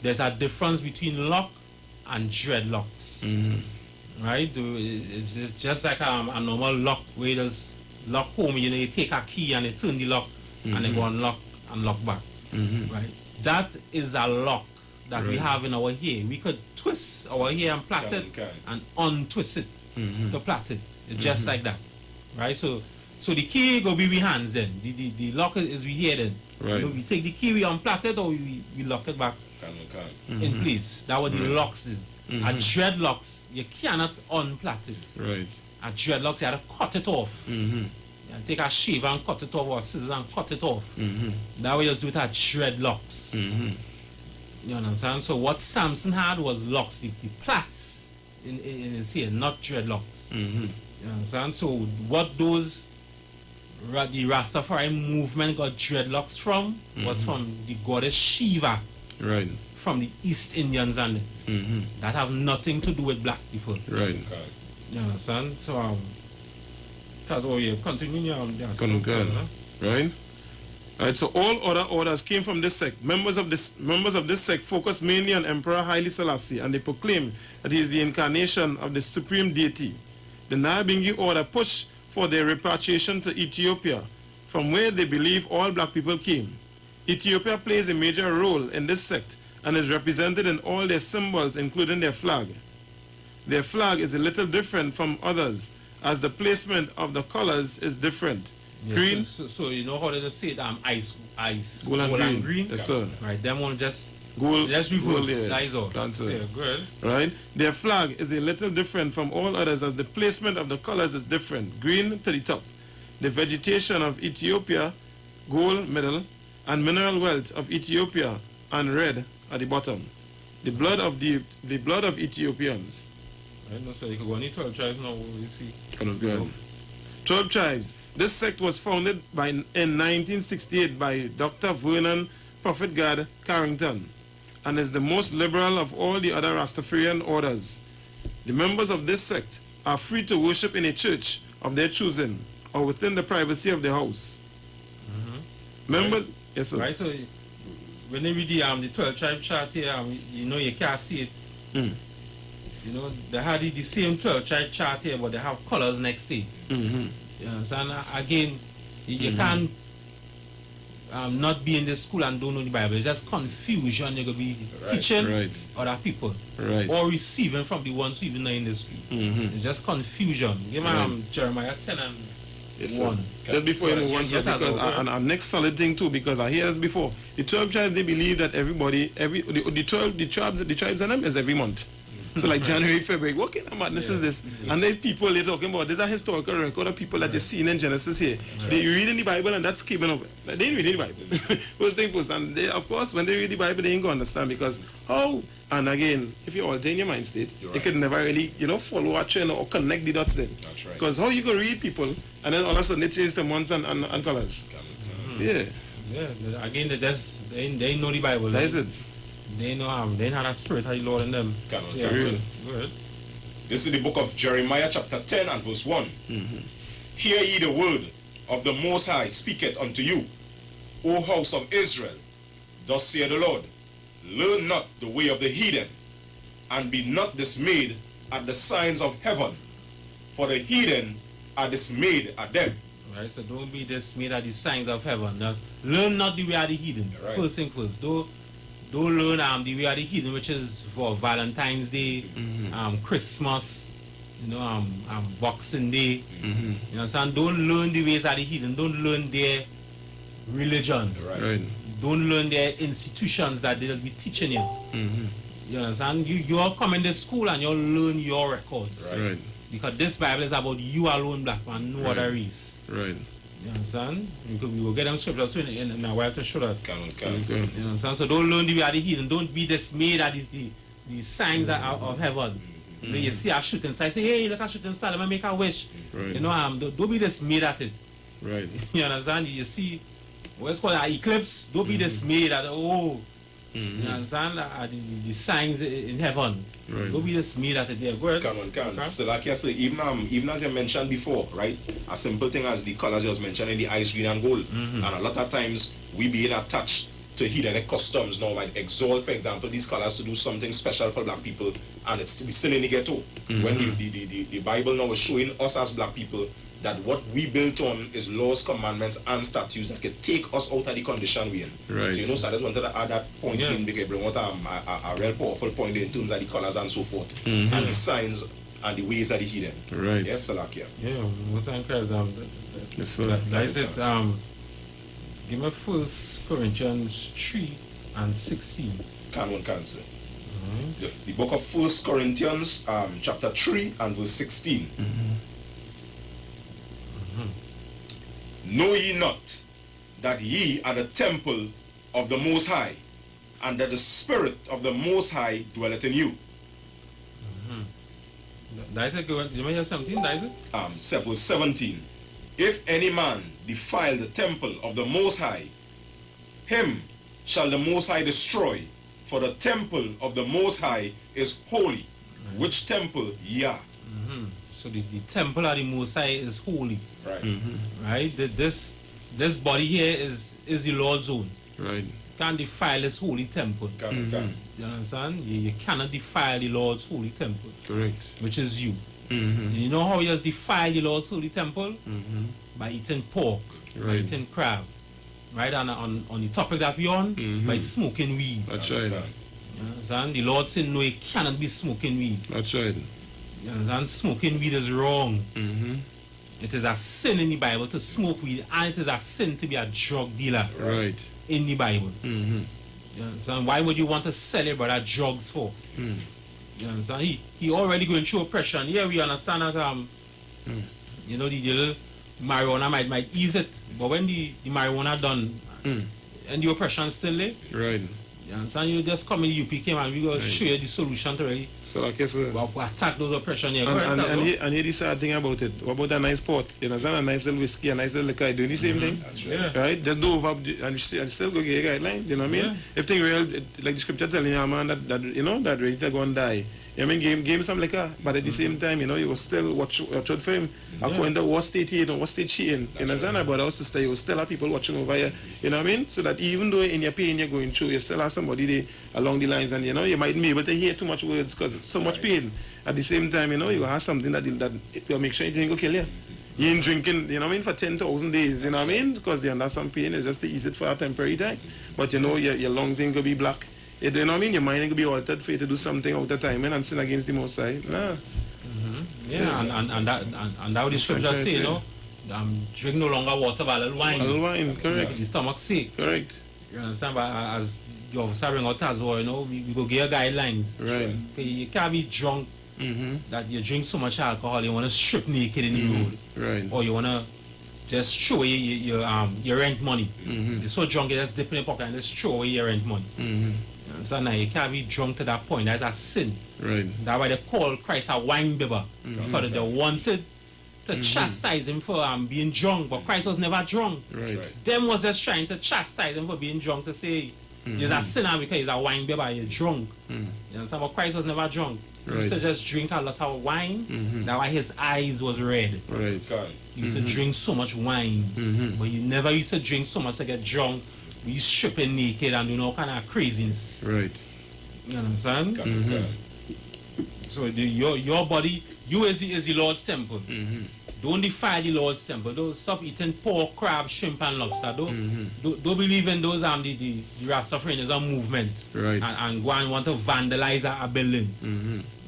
There's a difference between lock and dreadlocks, right? It's just like a normal lock where you just lock home. You take a key and you turn the lock and then go unlock and lock back, right? That is a lock that we have in our hair. We could twist our hair and plait it and untwist it to plait it. It's just like that, right? So the key go be with hands then. The lock is we here then. Right. We take the key, we unplait it, or we lock it back in place. That's what the locks is. A dreadlocks, you cannot unplait it. Right. A dreadlocks, you have to cut it off. You take a shave and cut it off, or scissors and cut it off. That way you just do it at dreadlocks. You understand? So what Samson had was locks, the plaits in his hair, not dreadlocks. You understand? So what those the Rastafari movement got dreadlocks from was from the goddess Shiva. Right. From the East Indians and that have nothing to do with black people. Right. You understand? So that's what we continue Right. Right, so all other orders came from this sect. Members of this sect focus mainly on Emperor Haile Selassie, and they proclaim that he is the incarnation of the supreme deity. The Nyabingi order pushed for their repatriation to Ethiopia, from where they believe all black people came. Ethiopia plays a major role in this sect and is represented in all their symbols, including their flag. Their flag is a little different from others, as the placement of the colors is different. Yeah, Green. So you know how they just say it, ice, Gold and green. Yes, sir. Right, them one just Gold. let's reverse. Gold, yeah. That is all. That's it. Yeah, good. Right? Their flag is a little different from all others, as the placement of the colors is different. Green to the top. The vegetation of Ethiopia, gold middle, and mineral wealth of Ethiopia, and red at the bottom. The blood of Ethiopians. I know, so you can go on 12 tribes now. We see. 12 tribes. This sect was founded in 1968 by Dr. Vernon Prophet God Carrington, and is the most liberal of all the other Rastafarian orders. The members of this sect are free to worship in a church of their choosing or within the privacy of their house. Members, yes, sir. Right, so when they read the 12 tribe chart here, you know you can't see it. You know, they had the same 12 tribe chart here, but they have colors next to it. You understand? Again, you can't not be in the school and don't know the Bible. It's just confusion you're going to be teaching other people or receiving from the ones who even are in the school. It's just confusion. Give me Jeremiah 10 and Yes, sir. One. Just before you move on, sir, Yes, because our next solid thing too, because I hear as before, the 12 tribes, they believe that everybody, the 12, the tribes and them is every month. So like January, February, what kind of madness is this? And there's people they're talking about, there's a historical record of people that you're seeing in Genesis here. They read in the Bible and that's keeping up. They didn't read in the Bible. First thing first. And they, of course, when they read the Bible, they ain't going to understand because how, and again, if you're alter in your mind state, you could never really, follow a trend or connect the dots then. That's right. Because how you can read people and then all of a sudden they change the months and colors. Yeah. Yeah, again, they ain't know the Bible. That is it. They know they ain't had a spirit of the Lord in them. Yeah, Really. Good. This is the book of Jeremiah chapter 10 and verse 1. Hear ye the word of the Most High speaketh unto you, O house of Israel. Thus saith the Lord, learn not the way of the heathen, and be not dismayed at the signs of heaven, for the heathen are dismayed at them. Right, so don't be dismayed at the signs of heaven. Now, learn not the way of the heathen. Right. First thing first. Don't learn the way of the heathen, which is for Valentine's Day, Christmas, Boxing Day. You understand? Don't learn the ways of the heathen. Don't learn their religion. Right. Don't learn their institutions that they'll be teaching you. You understand? You're coming to school and you'll learn your records. Right. Because this Bible is about you alone, black man, no other race. Right. You understand? We will get them scriptures in a while to show that. Okay. You understand? So don't learn the way of the heathen. Don't be dismayed at the signs of heaven. You see a shooting star, say, hey, look at shooting star, let me make a wish. Right. Don't be dismayed at it. Right. You understand? You see, what's called an eclipse, don't be dismayed at, you understand? The signs in heaven. Right. Don't be dismayed at it. Yeah, go ahead. Come on. So like I say, even as you mentioned before, right? A simple thing as the colors you was mentioning, the ice green and gold. And a lot of times we being attached to heathenic customs now, like exalt, for example, these colors to do something special for black people, and it's still in the ghetto. When the Bible now is showing us as black people that what we built on is laws, commandments, and statutes that can take us out of the condition we're in. Right. So so I just wanted to add that point in because bring out a real powerful point in terms of the colors and so forth, and the signs and the ways of the heathen. Right. Yes, Salakia. Yeah, what's that cause? Yes, sir. That is it. Give me 1 Corinthians 3 and 16. Can sir. The book of 1 Corinthians, chapter 3 and verse 16. Know ye not that ye are the temple of the Most High, and that the Spirit of the Most High dwelleth in you? That is it. You may hear something, that is it? Verse 17. If any man defile the temple of the Most High, him shall the Most High destroy, for the temple of the Most High is holy, which temple ye are. So the temple of the Most High is holy. Right. Right? This body here is the Lord's own. Right. Can't defile his holy temple. You understand? You cannot defile the Lord's holy temple. Correct. Which is you. You know how you just defile the Lord's holy temple? By eating pork, by eating crab. Right? And on the topic that we're on, by smoking weed. That's right. You understand? The Lord said no, you cannot be smoking weed. That's right. You understand? Smoking weed is wrong. It is a sin in the Bible to smoke weed, and it is a sin to be a drug dealer. Right. In the Bible. You understand? Why would you want to sell your brother drugs for? You understand? He already going through oppression. Here we understand that the little marijuana might ease it, but when the marijuana done and the oppression still there. Right. You understand? You just come in the UP came and we go show you the solution to really attack those oppression here. And here the sad thing about it. What about a nice pot? You know, a nice little whiskey, a nice little liquor, doing the same thing. Right. Right? Just do over and still go get a guideline. You know what I mean? If thing real, like the scripture telling you, man, that ready to go and die. You know what I mean? Give him some liquor, but at the same time, you will still watch out for him. According to what state he in, what state she in. You understand? About our sister, you will still have people watching over you. You know what I mean? So that even though in your pain you're going through, you still have somebody there along the lines, and you mightn't be able to hear too much words because it's so much pain. At the same time, you have something that will make sure it didn't go kill you. You ain't drinking, you know what I mean, for 10,000 days, you know what I mean? Because you have some pain, it's just to ease it for a temporary time. But your lungs ain't going to be black. You know what I mean? Your mind ain't going to be altered for you to do something out of time and sin against the Most High. Nah. Yeah, and that what the scripture say, drink no longer water but a little wine. A little wine, correct. For the stomach sake. Correct. You understand? But as the officer bring out Tazwa, you know, we go get guidelines. Right. Okay, you can't be drunk that you drink so much alcohol, you want to strip naked in the road. Right. Or you want to just throw away your rent money. You're so drunk, you just dip in your pocket and just throw away your rent money. So now you can't be drunk to that point. That's a sin. Right. That's why they call Christ a wine bibber. Because they wanted to chastise him for being drunk, but Christ was never drunk. Right. Them was just trying to chastise him for being drunk, to say he's a sinner because he's a wine bibber, you're drunk. You understand? But Christ was never drunk. He used to just drink a lot of wine. That's why his eyes was red. Right. He used to drink so much wine. But he never used to drink so much to get drunk. We stripping naked and doing all kind of craziness. Right. You understand? So your body, you is the Lord's temple. Don't defy the Lord's temple. Don't stop eating pork, crab, shrimp, and lobster. Don't believe in those the Rastafarianism movement. Right. And go and want to vandalize a building.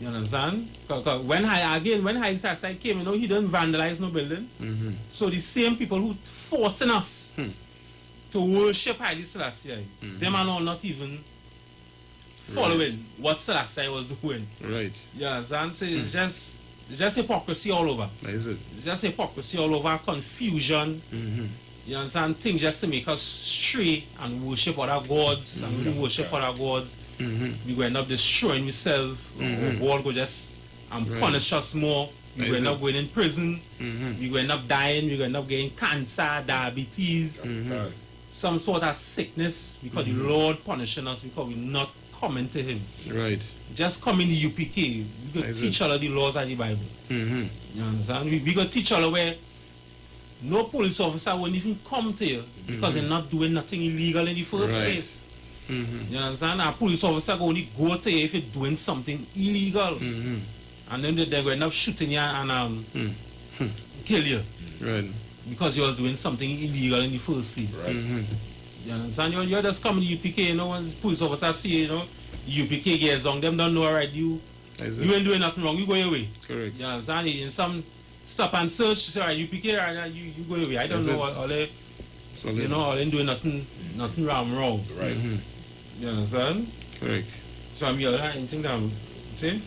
You understand? Cause when Haile Selassie came, you know, he didn't vandalize no building. So the same people who forcing us to worship Haile Selassie, them are not even following what Selassie was doing. Right. You understand? So it's just hypocrisy all over. That is it. It's just hypocrisy all over, confusion. You understand? Things just to make us stray and worship other gods. And when we worship other gods, we will end up destroying ourselves. Or God will just punish us more. We will end up going in prison. We will end up dying. We will end up getting cancer, diabetes, some sort of sickness, because the Lord punishing us because we're not coming to Him. Right. Just come in the UPK. We could teach all of the laws of the Bible. You understand? We could teach all of where no police officer won't even come to you because they're not doing nothing illegal in the first place. You understand? A police officer will only go to you if you're doing something illegal. And then they're going to end up shooting you and kill you. Right. Because you was doing something illegal in the first place. Right. You understand? You're just coming to UPK, you know, when police officers see, you know, UPK gets on, them don't know, alright, you ain't doing nothing wrong, you go your way. Correct. You understand? In some stop and search, say, alright, UPK, right, you go your way. I don't know all they, you know, all they doing nothing wrong. Right. You understand? Correct. So I'm here, anything that I'm saying?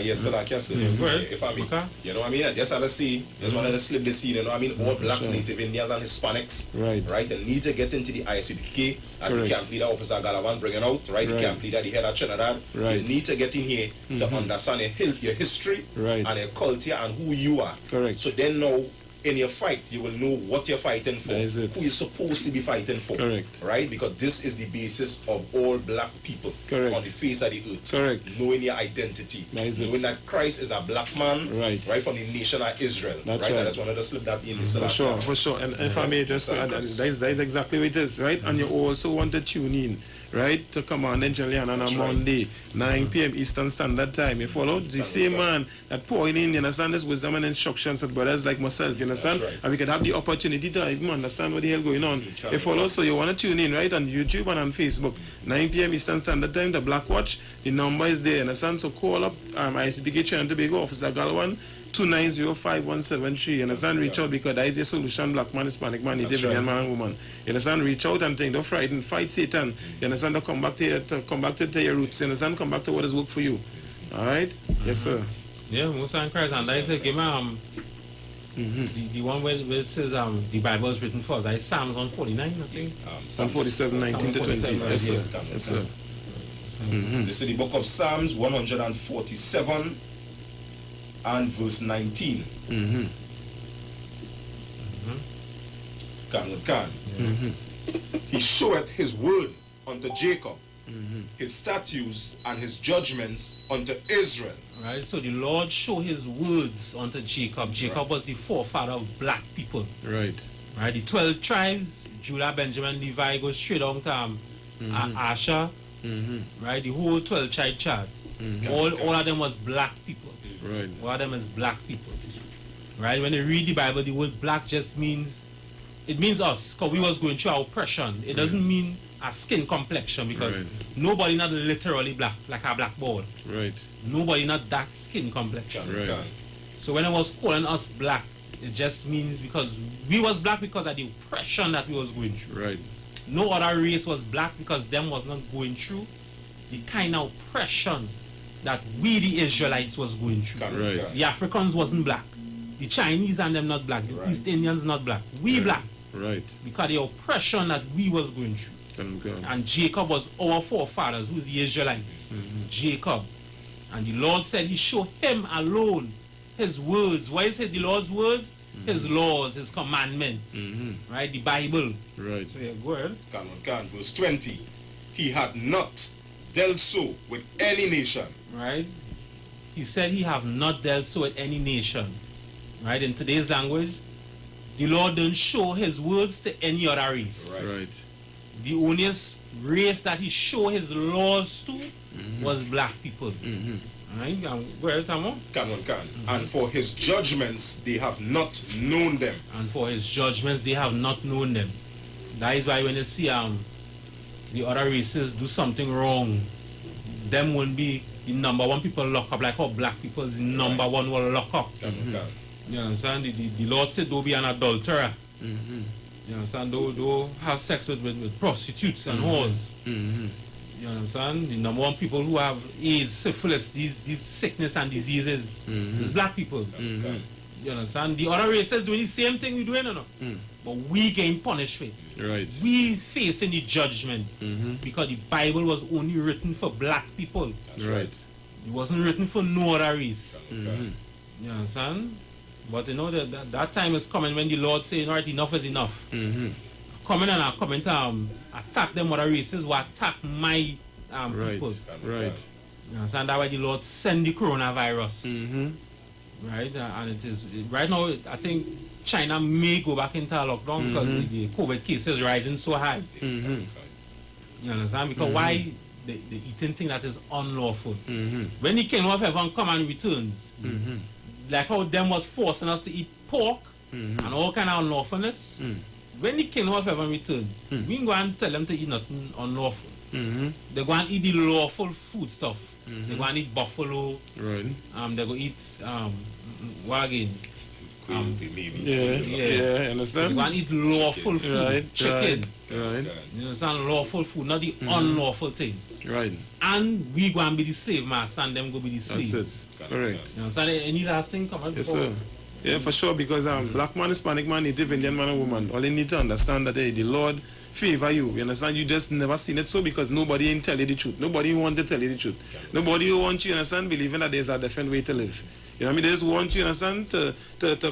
Yes, sir, I can say. If I mean, you know what I mean? I just had to see, just wanted to slip the scene, you know what I mean? All blacks, native Indians, and Hispanics, right? They need to get into the ICPK as the camp leader, Officer Galavan bringing out, right? The camp leader, the head of Trinidad. You need to get in here to understand your history and your culture and who you are. Correct. So then now, in your fight, you will know what you're fighting for, who you're supposed to be fighting for. Correct. Right? Because this is the basis of all black people on the face of the earth. Correct. Knowing your identity. Knowing that Christ is a black man, right from the nation of Israel. That's right? I just wanted to slip that in. For sure. And if I may just add, that is exactly what it is, right? And you also want to tune in, right, to Command and Julian on a Monday, 9 p.m. Eastern Standard Time. You follow? The same man that pouring in, you understand, this wisdom and instructions of brothers like myself, you understand? And we can have the opportunity to even understand what the hell going on. You follow? So you want to tune in, right, on YouTube and on Facebook, 9 p.m. Eastern Standard Time, the Black Watch. The number is there, you understand? So call up ICPK Trinidad and Tobago, Officer Galwan, 2905173. You understand? Reach out because that is your solution, black man, Hispanic man, native Indian man and woman. You understand? Reach out and think, don't frighten, fight Satan. You understand? To come back to your roots. You understand? Come back to what has worked for you. Alright? Yes, sir. Yeah, most of Christ. And I said, give me the one where it says the Bible is written for us. That is Psalms 149, I think. Psalm 47, 19 to 20. Yes, sir. Yes, sir. This is the book of Psalms 147 and verse 19. He showeth his word unto Jacob, his statutes and his judgments unto Israel. Right, so the Lord showed his words unto Jacob. Jacob was the forefather of black people. Right. Right, the 12 tribes, Judah, Benjamin, Levi, go straight down to Asher. Right, the whole 12 tribe chart. All of them was black people. Right. All of them is black people. Right, when you read the Bible, the word black just means, it means us, because we was going through our oppression. It doesn't mean a skin complexion, because nobody not literally black, like a blackboard. Right. Nobody not that skin complexion. Right. So when I was calling us black, It just means because we was black because of the oppression that we was going through. Right. No other race was black because them was not going through the kind of oppression that we the Israelites was going through. Right. The Africans wasn't black. The Chinese and them not black. The East Indians not black. We black. Right. Because the oppression that we was going through. And Jacob was our forefathers, who's the Israelites. Jacob. And the Lord said he showed him alone his words. Why is it the Lord's words? His laws, his commandments. Right? The Bible. Right. So yeah, go ahead. Verse 20. He had not dealt so with any nation. Right? He said he have not dealt so with any nation. Right? In today's language, the Lord didn't show his words to any other race. Right. The only race that he showed his laws to was black people. Right? Go ahead, Tamo. And for his judgments they have not known them. And for his judgments they have not known them. That is why when you see the other races do something wrong, them won't be the number one people lock up, like how black people is the number one will lock up. You understand? The Lord said don't be an adulterer. You understand? Don't have sex with prostitutes and whores. You understand? The number one people who have AIDS, syphilis, these sickness and diseases is black people. You understand? The other races doing the same thing we doing, or no? But we getting punished for it. Right. We facing the judgment because the Bible was only written for black people. Right. It wasn't written for no other race. You understand? But you know that time is coming when the Lord saying, all right, enough is enough. Coming and I'm coming to attack them other races will attack my people. Right. You understand? That's why the Lord send the coronavirus. Right? And it is right now I think China may go back into a lockdown because the COVID cases rising so high. You understand? Because why the eating thing that is unlawful. When the king of heaven come and returns, like how them was forcing us to eat pork and all kind of unlawfulness. When the king of heaven return, we ain't go and tell them to eat nothing unlawful. They go and eat the lawful food stuff. They go and eat buffalo. Right. They go eat wagon. Yeah, understand? They go and eat lawful food. Right. Chicken. Right. You understand? Lawful food, not the unlawful things. Right. And we go and be the slave master and them go be the slaves. That's it. Correct. You understand? Any last thing come on? Yes, sir. Yeah, for sure, because black man, Hispanic man, Native Indian man and woman, all they need to understand that the Lord favor you. You understand? You just never seen it so because nobody ain't tell you the truth. Nobody want to tell you the truth. Nobody wants you, understand, believing that there's a different way to live. You know what I mean? They just want you, understand, to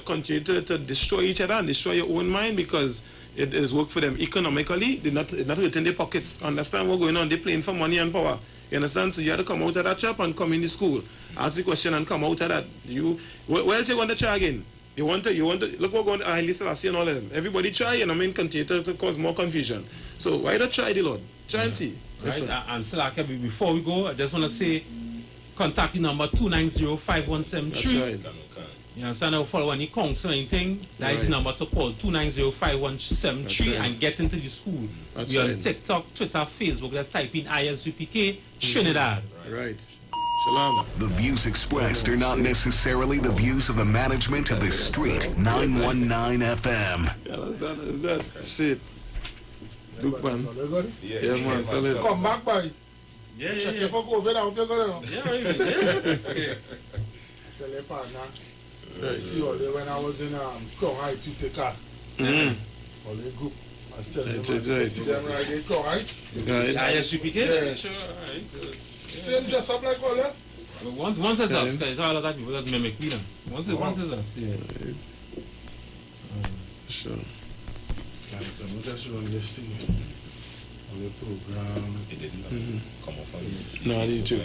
continue to destroy each other and destroy your own mind because it is work for them economically. They're not hurting their pockets. Understand what's going on? They're playing for money and power. You understand? So you have to come out of that shop and come in the school. Ask the question and come out of that. Where else you want to try again? You want to look what going on Haile Selassie and all of them. Everybody try and I mean continue to cause more confusion. So why not try the Lord? Try and see. Right? And so like, before we go, I just want to say contact the number 290-5173. That's right. You understand? Now follow any council or anything, that is the number to call 290-5173 and get into the school. That's We're right. on TikTok, Twitter, Facebook. Let's type in ISUPK Trinidad. Right. Shalom. The views expressed are not necessarily the views of the management of the Street 919 FM. Yeah, that's that. Shit. Duke man. Yeah, man. Solid. Come back by. Yeah, Check your COVID out. You got it. Yeah. Tell your partner. See all day when I was in Crown Heights, you take car. All they go. I was telling them, I see them right there, Crown Heights. Right. ISUPK? Yeah. Sure, alright. Same dress up like all that. Once it's us, it's all of that people just mimic we them. Once it's us, yeah. Sure. I'm just run this thing on the program. It didn't come off on No, I did too.